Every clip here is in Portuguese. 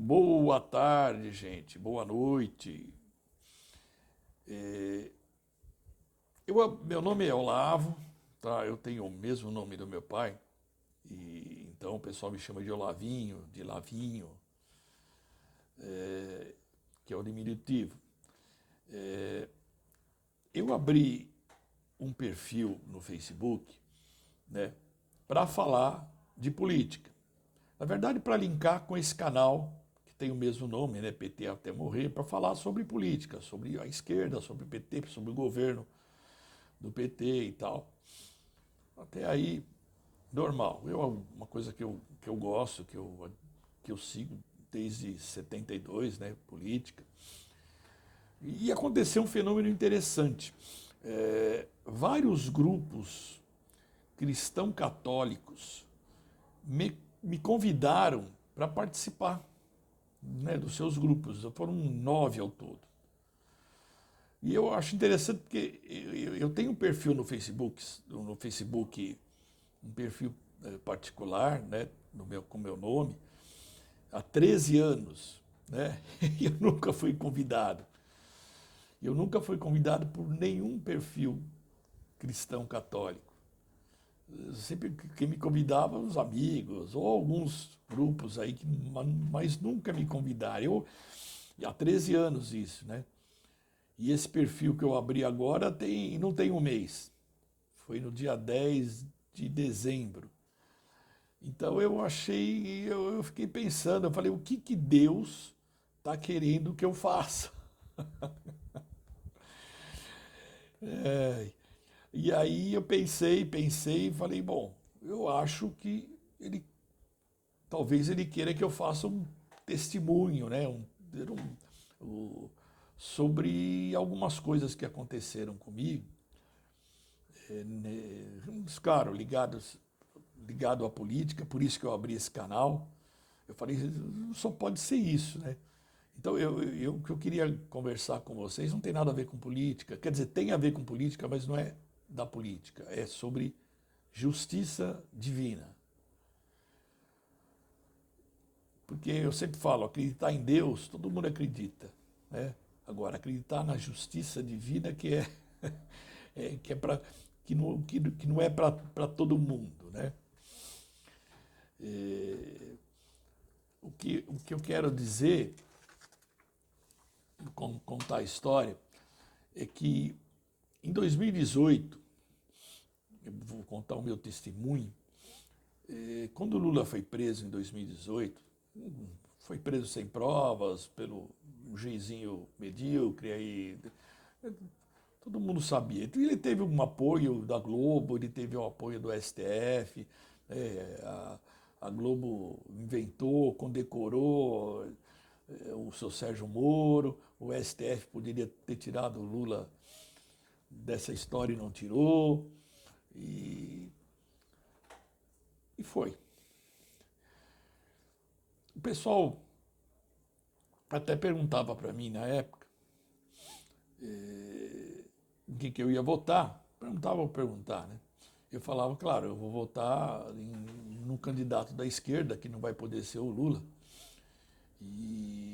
Boa tarde, gente. Boa noite. Meu nome é Olavo, tá? Eu tenho o mesmo nome do meu pai, e então o pessoal me chama de Olavinho, de Lavinho, que é o diminutivo. Eu abri um perfil no Facebook, né, para falar de política. Na verdade, para linkar com esse canal que tem o mesmo nome, né, PT até morrer, para falar sobre política, sobre a esquerda, sobre o PT, sobre o governo do PT e tal. Até aí, normal. Uma coisa que eu gosto, que eu sigo desde 72, né, política. E aconteceu um fenômeno interessante. Vários grupos cristão-católicos me convidaram para participar, né, dos seus grupos. Foram 9 ao todo. E eu acho interessante porque eu tenho um perfil no Facebook, um perfil particular, né, com meu nome, há 13 anos, né, e eu nunca fui convidado. Eu nunca fui convidado por nenhum perfil cristão católico. Sempre quem me convidava, os amigos, ou alguns grupos aí, mas nunca me convidaram. Há 13 anos isso, né? E esse perfil que eu abri agora não tem um mês. Foi no dia 10 de dezembro. Então eu fiquei pensando, eu falei, o que Deus está querendo que eu faça? E aí eu pensei e falei, bom, eu acho que talvez ele queira que eu faça um testemunho, né? Sobre algumas coisas que aconteceram comigo, claro, ligado à política, por isso que eu abri esse canal. Eu falei, só pode ser isso, né? Então, o que eu queria conversar com vocês não tem nada a ver com política. Quer dizer, tem a ver com política, mas não é da política. É sobre justiça divina. Porque eu sempre falo, acreditar em Deus, todo mundo acredita, né? Agora, acreditar na justiça divina que é para que não é para todo mundo, né? O que eu quero dizer, contar a história, é que em 2018, eu vou contar o meu testemunho, quando o Lula foi preso em 2018, foi preso sem provas, pelo um juizinho medíocre, aí todo mundo sabia. Então, ele teve um apoio da Globo, ele teve o apoio do STF, a Globo inventou, condecorou o seu Sérgio Moro, o STF poderia ter tirado o Lula dessa história e não tirou, e, e foi. O pessoal até perguntava para mim na época em que eu ia votar. Perguntava ou perguntar, né? Eu falava, claro, eu vou votar num candidato da esquerda, que não vai poder ser o Lula.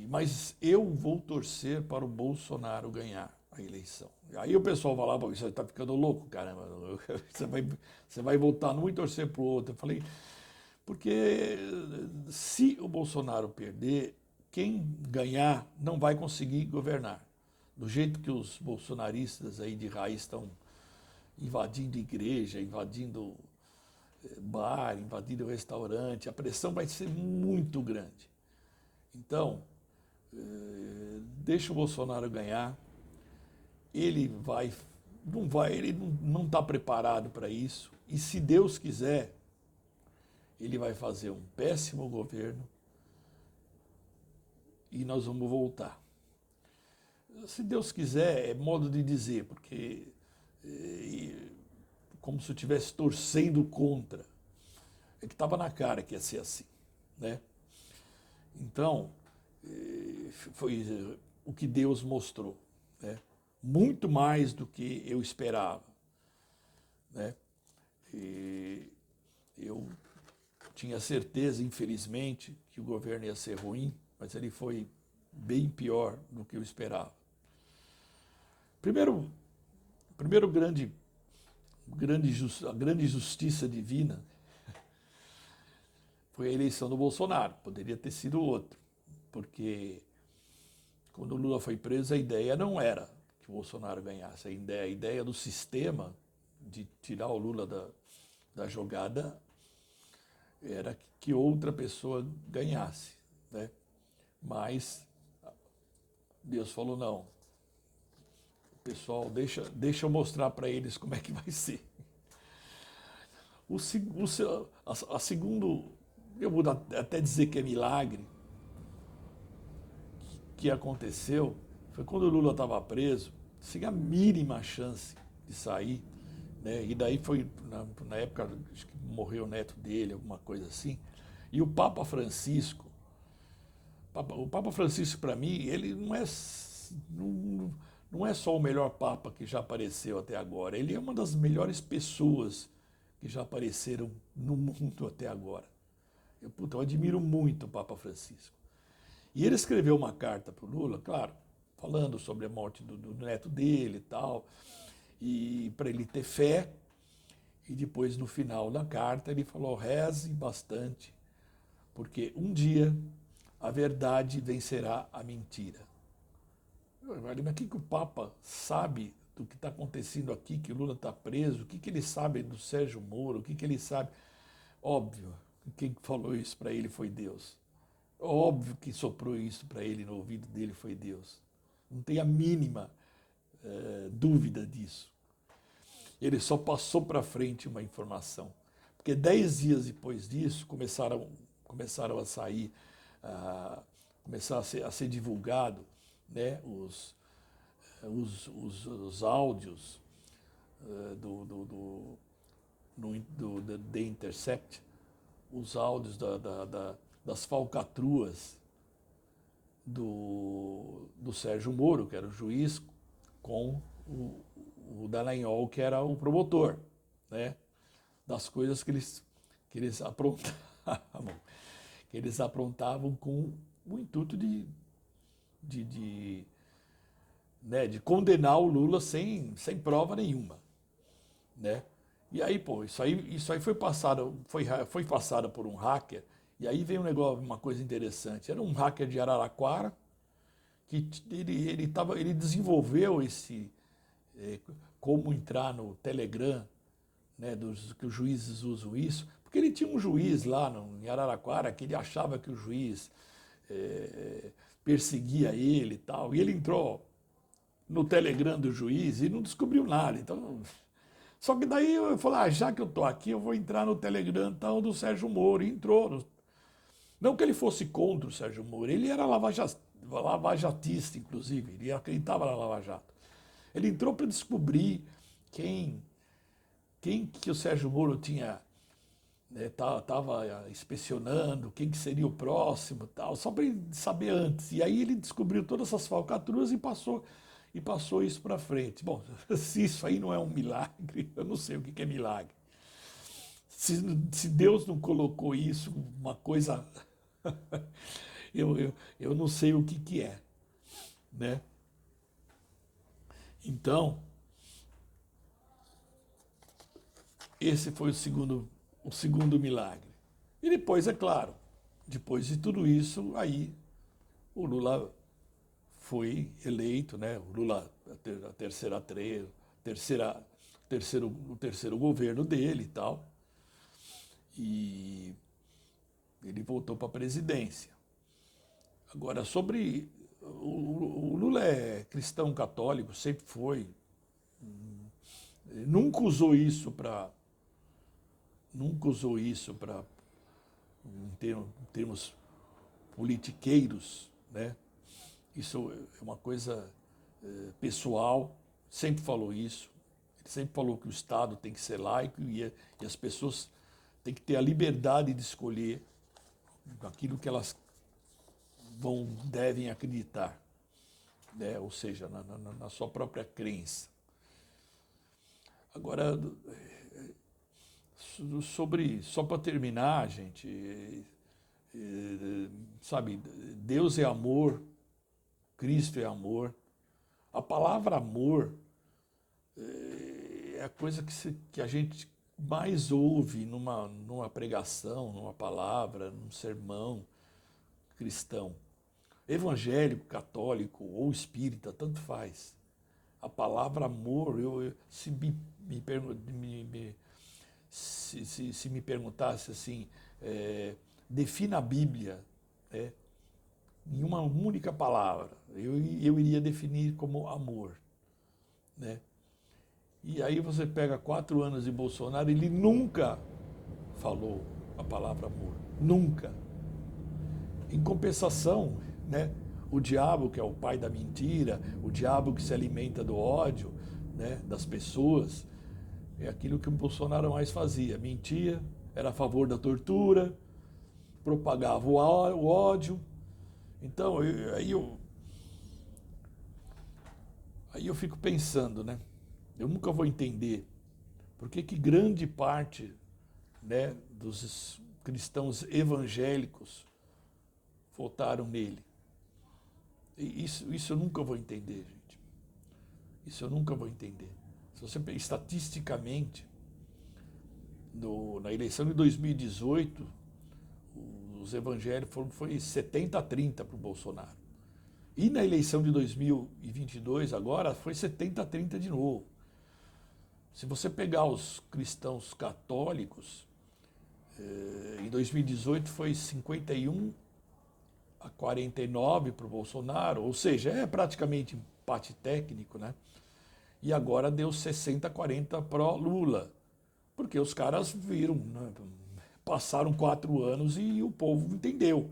Mas eu vou torcer para o Bolsonaro ganhar a eleição. Aí o pessoal falava, você está ficando louco, caramba, você vai votar num e torcer para o outro. Eu falei, porque se o Bolsonaro perder, quem ganhar não vai conseguir governar. Do jeito que os bolsonaristas aí de raiz estão invadindo igreja, invadindo bar, invadindo restaurante, a pressão vai ser muito grande. Então, deixa o Bolsonaro ganhar. Ele não está preparado para isso. E se Deus quiser, ele vai fazer um péssimo governo e nós vamos voltar. Se Deus quiser, é modo de dizer, porque como se eu estivesse torcendo contra. É que estava na cara que ia ser assim, né? Então, foi o que Deus mostrou, né? Muito mais do que eu esperava, né? E eu tinha certeza, infelizmente, que o governo ia ser ruim, mas ele foi bem pior do que eu esperava. Primeiro a grande justiça divina foi a eleição do Bolsonaro. Poderia ter sido outro, porque quando o Lula foi preso, a ideia não era que o Bolsonaro ganhasse. A ideia do sistema de tirar o Lula da jogada era que outra pessoa ganhasse, né? Mas Deus falou, não, pessoal, deixa eu mostrar para eles como é que vai ser. A segundo, eu vou até dizer que é milagre, que aconteceu, foi quando o Lula estava preso, sem a mínima chance de sair, né? E daí foi, na época, acho que morreu o neto dele, alguma coisa assim, e o Papa Francisco, para mim, ele não é só o melhor Papa que já apareceu até agora, ele é uma das melhores pessoas que já apareceram no mundo até agora. Eu admiro muito o Papa Francisco. E ele escreveu uma carta para o Lula, claro, falando sobre a morte do neto dele e tal, e para ele ter fé. E depois, no final da carta, ele falou, reze bastante, porque um dia a verdade vencerá a mentira. Mas o que o Papa sabe do que está acontecendo aqui, que o Lula está preso? O que ele sabe do Sérgio Moro? O que ele sabe? Óbvio, quem falou isso para ele foi Deus. Óbvio que soprou isso para ele no ouvido dele foi Deus. Não tem a mínima dúvida disso. Ele só passou para frente uma informação. Porque 10 dias depois disso, começaram a sair, começar a ser divulgado, né, os áudios do The Intercept, os áudios das falcatruas do Sérgio Moro, que era o juiz, com o Dallagnol, que era o promotor, né? Das coisas que eles aprontavam, com o intuito de condenar o Lula sem prova nenhuma, né? E aí, pô, isso aí foi passado por um hacker, e aí veio uma coisa interessante. Era um hacker de Araraquara, que ele desenvolveu como entrar no Telegram, né, que os juízes usam isso, porque ele tinha um juiz lá em Araraquara que ele achava que o juiz perseguia ele e tal, e ele entrou no Telegram do juiz e não descobriu nada. Então, só que daí eu falei, já que eu estou aqui, eu vou entrar no Telegram tal do Sérgio Moro. E entrou. Não que ele fosse contra o Sérgio Moro, ele era lavajatista, inclusive, ele acreditava na Lava Jato. Ele entrou para descobrir quem que o Sérgio Moro tinha, estava inspecionando, quem que seria o próximo, tal, só para ele saber antes. E aí ele descobriu todas essas falcatruas e passou isso para frente. Bom, se isso aí não é um milagre, eu não sei o que é milagre. Se Deus não colocou isso, uma coisa, eu não sei o que é, né? Então, esse foi o segundo milagre. E depois, é claro, depois de tudo isso, aí o Lula foi eleito, né? O Lula, o terceiro governo dele e tal. E ele voltou para a presidência. Agora, o Lula é cristão católico, sempre foi. Nunca usou isso para em termos politiqueiros, né? Isso é uma coisa pessoal, sempre falou isso. Ele sempre falou que o Estado tem que ser laico e as pessoas têm que ter a liberdade de escolher aquilo que elas devem acreditar, né? Ou seja, na sua própria crença. Agora, só para terminar, gente, Sabe, Deus é amor, Cristo é amor. A palavra amor é a coisa que a gente mais ouve numa pregação, numa palavra, num sermão cristão. Evangélico, católico ou espírita, tanto faz. A palavra amor, se me perguntasse assim, defina a Bíblia, em uma única palavra, eu iria definir como amor, né? E aí você pega 4 anos de Bolsonaro, ele nunca falou a palavra amor, nunca. Em compensação, né, o diabo, que é o pai da mentira, o diabo que se alimenta do ódio, né, das pessoas, é aquilo que o Bolsonaro mais fazia. Mentia, era a favor da tortura, propagava o ódio. Então, aí eu fico pensando, né? Eu nunca vou entender por que grande parte, né, dos cristãos evangélicos votaram nele. Isso eu nunca vou entender, gente. Isso eu nunca vou entender. Se você estatisticamente, na eleição de 2018, os evangélicos foi 70-30 para o Bolsonaro. E na eleição de 2022, agora, foi 70-30 de novo. Se você pegar os cristãos católicos, em 2018 foi 51-49 para o Bolsonaro, ou seja, é praticamente empate técnico, né? E agora deu 60-40 pró Lula, porque os caras viram, né? Passaram 4 anos e o povo entendeu.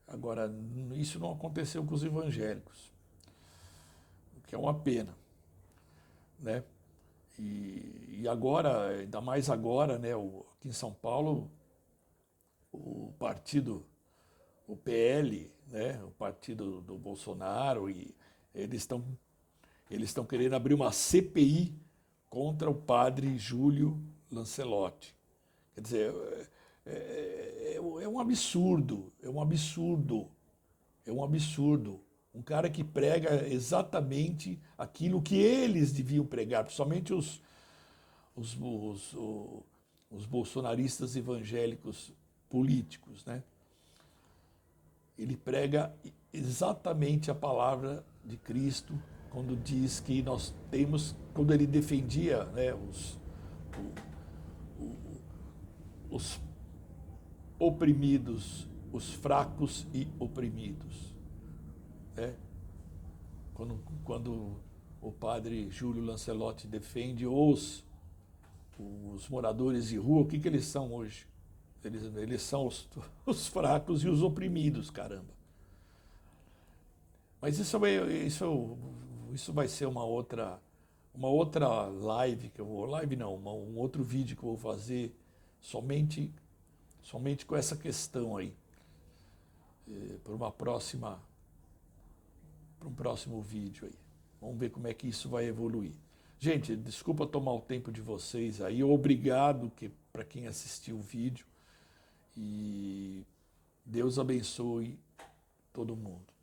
Agora, isso não aconteceu com os evangélicos, o que é uma pena, né? E agora, ainda mais agora, né, aqui em São Paulo, o partido, o PL, né, o partido do Bolsonaro, e eles estão querendo abrir uma CPI contra o padre Júlio Lancelotti. Quer dizer, é um absurdo, é um absurdo, é um absurdo. Um cara que prega exatamente aquilo que eles deviam pregar, principalmente os bolsonaristas evangélicos políticos, né? Ele prega exatamente a palavra de Cristo quando diz que nós temos, quando ele defendia, né, os oprimidos, os fracos e oprimidos, né? Quando o padre Júlio Lancelotti defende os moradores de rua, o que eles são hoje? Eles são os fracos e os oprimidos, caramba. Mas isso vai ser uma outra live que eu vou, live não, um outro vídeo que eu vou fazer somente com essa questão aí, para um próximo vídeo aí. Vamos ver como é que isso vai evoluir. Gente, desculpa tomar o tempo de vocês aí, obrigado para quem assistiu o vídeo e Deus abençoe todo mundo.